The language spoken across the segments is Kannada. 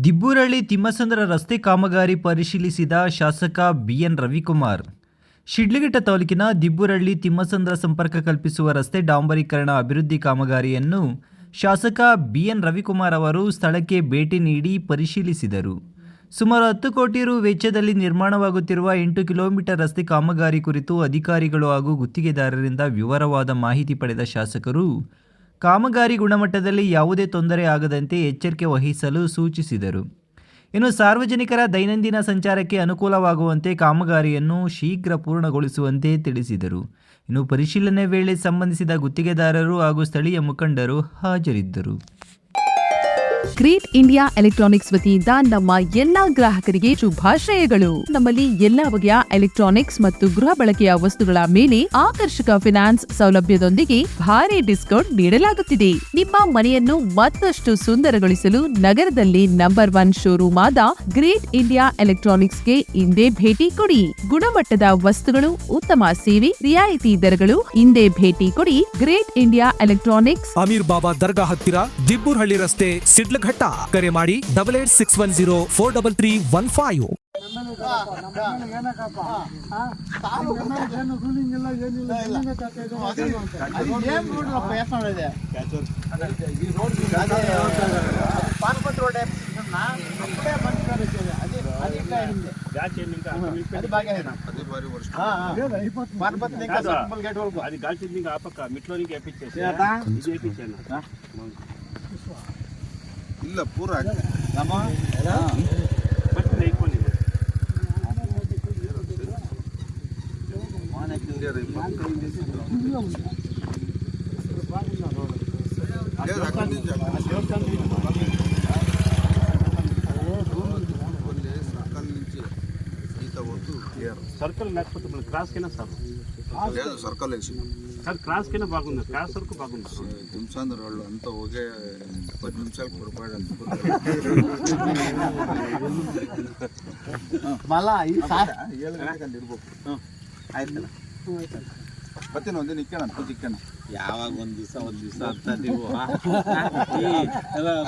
ದಿಬ್ಬೂರಹಳ್ಳಿ ತಿಮ್ಮಸಂದ್ರ ರಸ್ತೆ ಕಾಮಗಾರಿ ಪರಿಶೀಲಿಸಿದ ಶಾಸಕ ಬಿಎನ್ ರವಿಕುಮಾರ್. ಶಿಡ್ಲಘಟ್ಟ ತಾಲೂಕಿನ ದಿಬ್ಬೂರಹಳ್ಳಿ ತಿಮ್ಮಸಂದ್ರ ಸಂಪರ್ಕ ಕಲ್ಪಿಸುವ ರಸ್ತೆ ಡಾಂಬರೀಕರಣ ಅಭಿವೃದ್ಧಿ ಕಾಮಗಾರಿಯನ್ನು ಶಾಸಕ ಬಿಎನ್ ರವಿಕುಮಾರ್ ಅವರು ಸ್ಥಳಕ್ಕೆ ಭೇಟಿ ನೀಡಿ ಪರಿಶೀಲಿಸಿದರು. ಸುಮಾರು 10 ಕೋಟಿ ರು ವೆಚ್ಚದಲ್ಲಿ ನಿರ್ಮಾಣವಾಗುತ್ತಿರುವ 8 ಕಿಲೋಮೀಟರ್ ರಸ್ತೆ ಕಾಮಗಾರಿ ಕುರಿತು ಅಧಿಕಾರಿಗಳು ಹಾಗೂ ಗುತ್ತಿಗೆದಾರರಿಂದ ವಿವರವಾದ ಮಾಹಿತಿ ಪಡೆದ ಶಾಸಕರು ಕಾಮಗಾರಿ ಗುಣಮಟ್ಟದಲ್ಲಿ ಯಾವುದೇ ತೊಂದರೆ ಆಗದಂತೆ ಎಚ್ಚರಿಕೆ ವಹಿಸಲು ಸೂಚಿಸಿದರು. ಇನ್ನು ಸಾರ್ವಜನಿಕರ ದೈನಂದಿನ ಸಂಚಾರಕ್ಕೆ ಅನುಕೂಲವಾಗುವಂತೆ ಕಾಮಗಾರಿಯನ್ನು ಶೀಘ್ರ ಪೂರ್ಣಗೊಳಿಸುವಂತೆ ತಿಳಿಸಿದರು. ಇನ್ನು ಪರಿಶೀಲನೆ ವೇಳೆ ಸಂಬಂಧಿಸಿದ ಗುತ್ತಿಗೆದಾರರು ಹಾಗೂ ಸ್ಥಳೀಯ ಮುಖಂಡರು ಹಾಜರಿದ್ದರು. ಗ್ರೇಟ್ ಇಂಡಿಯಾ ಎಲೆಕ್ಟ್ರಾನಿಕ್ಸ್ ವತಿಯಿಂದ ನಮ್ಮ ಎಲ್ಲಾ ಗ್ರಾಹಕರಿಗೆ ಶುಭಾಶಯಗಳು. ನಮ್ಮಲ್ಲಿ ಎಲ್ಲಾ ಬಗೆಯ ಎಲೆಕ್ಟ್ರಾನಿಕ್ಸ್ ಮತ್ತು ಗೃಹ ಬಳಕೆಯ ವಸ್ತುಗಳ ಮೇಲೆ ಆಕರ್ಷಕ ಫಿನಾನ್ಸ್ ಸೌಲಭ್ಯದೊಂದಿಗೆ ಭಾರಿ ಡಿಸ್ಕೌಂಟ್ ನೀಡಲಾಗುತ್ತಿದೆ. ನಿಮ್ಮ ಮನೆಯನ್ನು ಮತ್ತಷ್ಟು ಸುಂದರಗೊಳಿಸಲು ನಗರದಲ್ಲಿ ನಂಬರ್ 1 ಶೋರೂಮ್ ಆದ ಗ್ರೇಟ್ ಇಂಡಿಯಾ ಎಲೆಕ್ಟ್ರಾನಿಕ್ಸ್ಗೆ ಇಂದೇ ಭೇಟಿ ಕೊಡಿ. ಗುಣಮಟ್ಟದ ವಸ್ತುಗಳು, ಉತ್ತಮ ಸೇವೆ, ರಿಯಾಯಿತಿ ದರಗಳು. ಇಂದೇ ಭೇಟಿ ಕೊಡಿ. ಗ್ರೇಟ್ ಇಂಡಿಯಾ ಎಲೆಕ್ಟ್ರಾನಿಕ್ಸ್, ಅಮೀರ್ ಬಾಬಾ ದರ್ಗಾ ಹತ್ತಿರ, ದಿಬ್ಬೂರಹಳ್ಳಿ ರಸ್ತೆ, ಶಿಡ್ಲಘಟ್ಟ. ಕರೆ ಮಾಡಿ 8861043315. ಇಲ್ಲ ಪೂರ సర్కిల్ లేకపోతే క్రాస్ కైనా సార్ లేదు సర్కిల్ వేసి సార్ క్రాస్ కైనా బాగుంది, క్రాస్ వరకు బాగుంది. తిమ్సాంధ్ర వాళ్ళు అంతా ఒకే 10 నిమిషాలకు పొరపాటు ಮಲ್ಲ ಈ ಸಾರ್ 7 ಗಂಟೆಗೆ ಇರ್ಬೇಕು. ಆಯ್ತಲ್ಲ ಬರ್ತೀನಿ, ಒಂದಿನ ಇಕ್ಕಣ ಇಕ್ಕಣ ಯಾವಾಗ ಒಂದ್ ದಿವಸ ಅಂತ ನೀವು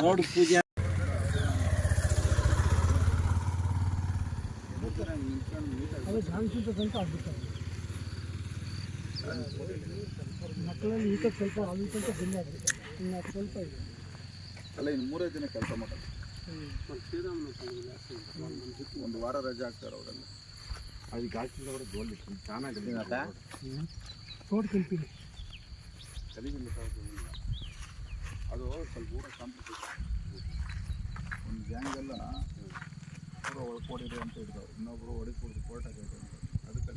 ರೋಡ್ ಪೂಜೆ ಮಕ್ಕಳಲ್ಲಿ ಈಗ ಸ್ವಲ್ಪ ಅದಕ್ಕಿಂತ ಭಿನ್ನ ಆಗುತ್ತೆ. ಇನ್ನು ಸ್ವಲ್ಪ ಇದೆ ಅಲ್ಲ, ಇನ್ನು 3 ದಿನ ಕೆಲಸ ಮಾಡೋದು. ಒಂದು ವಾರ ರಜೆ ಹಾಕ್ತಾರೆ ಅವರೆಲ್ಲ. అది గాల్చింది కూడా గోల్డ్ చాలా ತೋಟ ಕೆಂಪಿದೆ ಅದು ಸ್ವಲ್ಪ ಊರ ಕಾಂಪಿಟೇಷನ್. ಒಂದು ಗ್ಯಾಂಗ್ ಎಲ್ಲ ಪೂರ ಒಳ್ಕೊಡಿರಿ ಅಂತ ಇರ್ತಾವೆ, ಇನ್ನೊಬ್ರು ಹೊಡಿಕೊಡ್ದು ಕೋರ್ಟಾಗ ಅದಕ್ಕೆ